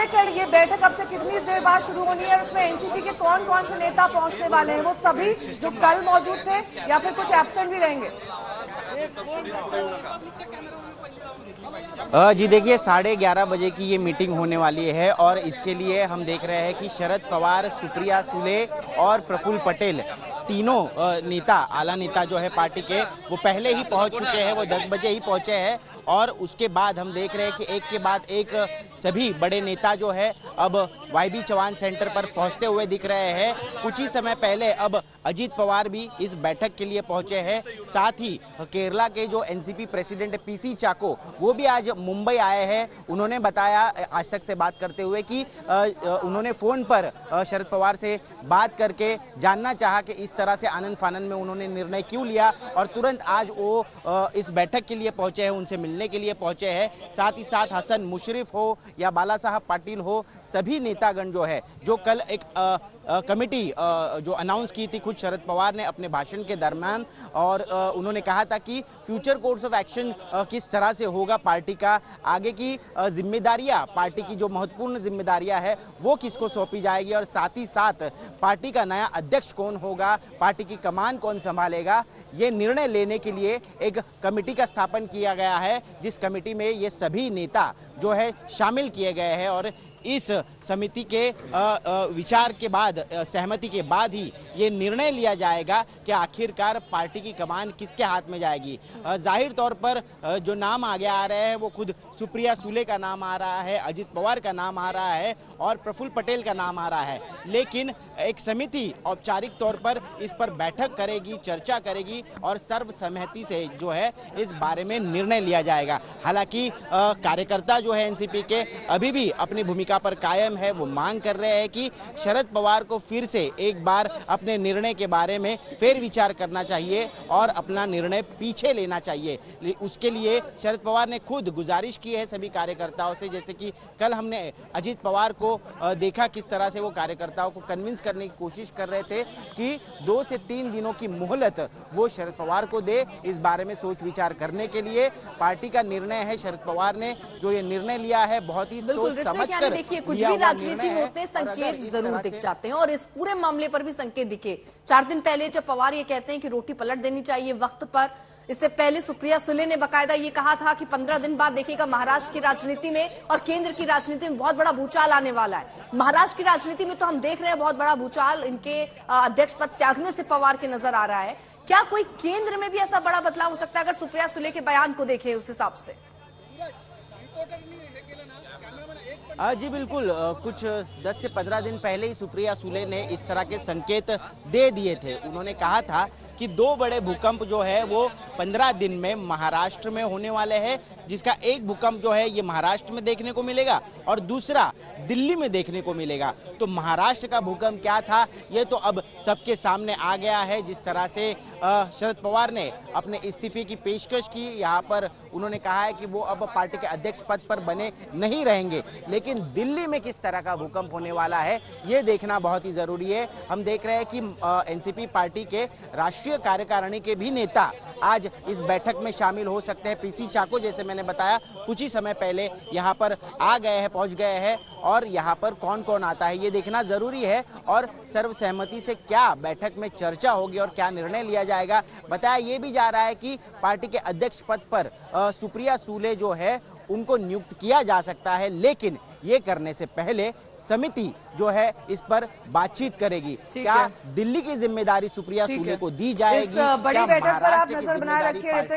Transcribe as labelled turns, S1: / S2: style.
S1: विश्लेषण, ये बैठक अब से कितनी देर बाद शुरू होनी है और उसमें एनसीपी के कौन कौन से नेता पहुंचने वाले हैं? वो सभी जो कल मौजूद थे या फिर कुछ एब्सेंट भी रहेंगे?
S2: जी देखिए, 11:30 बजे की ये मीटिंग होने वाली है और इसके लिए हम देख रहे हैं कि शरद पवार, सुप्रिया सुले और प्रफुल्ल पटेल तीनों नेता, आला नेता जो है पार्टी के, वो पहले ही पहुंच चुके हैं। वो 10 बजे ही पहुंचे हैं और उसके बाद हम देख रहे हैं कि एक के बाद एक सभी बड़े नेता जो है अब वाईबी चौहान सेंटर पर पहुंचते हुए दिख रहे हैं। कुछ ही समय पहले अब अजीत पवार भी इस बैठक के लिए पहुंचे हैं। साथ ही केरला के जो एनसीपी प्रेसिडेंट पीसी चाको, वो भी आज मुंबई आए हैं। उन्होंने बताया आज तक से बात करते हुए कि उन्होंने फोन पर शरद पवार से बात करके जानना चाहा कि इस तरह से आनन फानन में उन्होंने निर्णय क्यों लिया और तुरंत आज वो इस बैठक के लिए पहुंचे हैं, उनसे मिलने के लिए पहुंचे हैं। साथ ही साथ हसन मुशर्रफ हो या बाला साहब पाटिल हो, सभी नेतागण जो है, जो कल एक कमेटी जो अनाउंस की थी खुद शरद पवार ने अपने भाषण के दरमियान, और उन्होंने कहा था कि फ्यूचर कोर्स ऑफ एक्शन किस तरह से होगा पार्टी का, आगे की जिम्मेदारियां, पार्टी की जो महत्वपूर्ण जिम्मेदारियां है वो किसको सौंपी जाएगी और साथ ही साथ पार्टी का नया अध्यक्ष कौन होगा, पार्टी की कमान कौन संभालेगा, ये निर्णय लेने के लिए एक कमेटी का स्थापन किया गया है, जिस कमेटी में ये सभी नेता जो है शामिल किए गए हैं। और इस समिति के विचार के बाद, सहमति के बाद ही ये निर्णय लिया जाएगा कि आखिरकार पार्टी की कमान किसके हाथ में जाएगी। जाहिर तौर पर जो नाम आगे आ रहे हैं वो खुद सुप्रिया सुले का नाम आ रहा है, अजीत पवार का नाम आ रहा है और प्रफुल्ल पटेल का नाम आ रहा है। लेकिन एक समिति औपचारिक तौर पर इस पर बैठक करेगी, चर्चा करेगी और सर्वसम्मति से जो है इस बारे में निर्णय लिया जाएगा। हालांकि कार्यकर्ता जो है एनसीपी के अभी भी अपनी भूमिका पर कायम है। वो मांग कर रहे हैं कि शरद पवार को फिर से एक बार अपने निर्णय के बारे में फेर विचार करना चाहिए और अपना निर्णय पीछे लेना चाहिए। उसके लिए शरद पवार ने खुद गुजारिश की है सभी कार्यकर्ताओं से, जैसे कि कल हमने अजीत पवार को देखा किस तरह से वो कार्यकर्ताओं को कन्विंस करने की कोशिश कर रहे थे कि 2 से 3 दिनों की मोहलत वो शरद पवार को दे इस बारे में सोच विचार करने के लिए। पार्टी का निर्णय है, शरद पवार ने जो ये निर्णय लिया है बहुत ही सोच समझ कर।
S1: देखिए, कुछ भी राजनीति में होते संकेत जरूर दिख जाते हैं और इस पूरे मामले पर भी संकेत दिखे। 4 दिन पहले जब पवार ये कहते हैं कि रोटी पलट देनी चाहिए वक्त पर, इससे पहले सुप्रिया सुले ने बकायदा ये कहा था कि 15 दिन बाद देखिएगा महाराष्ट्र की राजनीति में और केंद्र की राजनीति में बहुत बड़ा भूचाल आने वाला है। महाराष्ट्र की राजनीति में तो हम देख रहे हैं बहुत बड़ा भूचाल इनके अध्यक्ष पद त्यागने से पवार के नजर आ रहा है। क्या कोई केंद्र में भी ऐसा बड़ा बदलाव हो सकता है अगर सुप्रिया सुले के बयान को देखें उस हिसाब से?
S2: जी बिल्कुल, कुछ 10 से 15 दिन पहले ही सुप्रिया सुले ने इस तरह के संकेत दे दिए थे। उन्होंने कहा था कि 2 बड़े भूकंप जो है वो 15 दिन में महाराष्ट्र में होने वाले हैं, जिसका एक भूकंप जो है ये महाराष्ट्र में देखने को मिलेगा और दूसरा दिल्ली में देखने को मिलेगा। तो महाराष्ट्र का भूकंप क्या था ये तो अब सबके सामने आ गया है। जिस तरह से शरद पवार ने अपने इस्तीफे की पेशकश की, यहाँ पर उन्होंने कहा है कि वो अब पार्टी के अध्यक्ष पद पर बने नहीं रहेंगे, लेकिन दिल्ली में किस तरह का भूकंप होने वाला है ये देखना बहुत ही जरूरी है। हम देख रहे हैं कि एनसीपी पार्टी के राष्ट्रीय कार्यकारिणी के भी नेता आज इस बैठक में शामिल हो सकते हैं। पीसी चाको, जैसे मैंने बताया, कुछ ही समय पहले यहाँ पर आ गए हैं, पहुंच गए हैं और यहाँ पर कौन कौन आता है ये देखना जरूरी है और सर्वसहमति से क्या बैठक में चर्चा होगी और क्या निर्णय लिया जाएगा। बताया ये भी जा रहा है कि पार्टी के अध्यक्ष पद पर सुप्रिया सुले जो है उनको नियुक्त किया जा सकता है, लेकिन ये करने से पहले समिति जो है इस पर बातचीत करेगी। क्या दिल्ली की जिम्मेदारी सुप्रिया सुले को दी जाएगी?
S1: इस बड़ी बैठक पर आप नजर बनाए रखिए।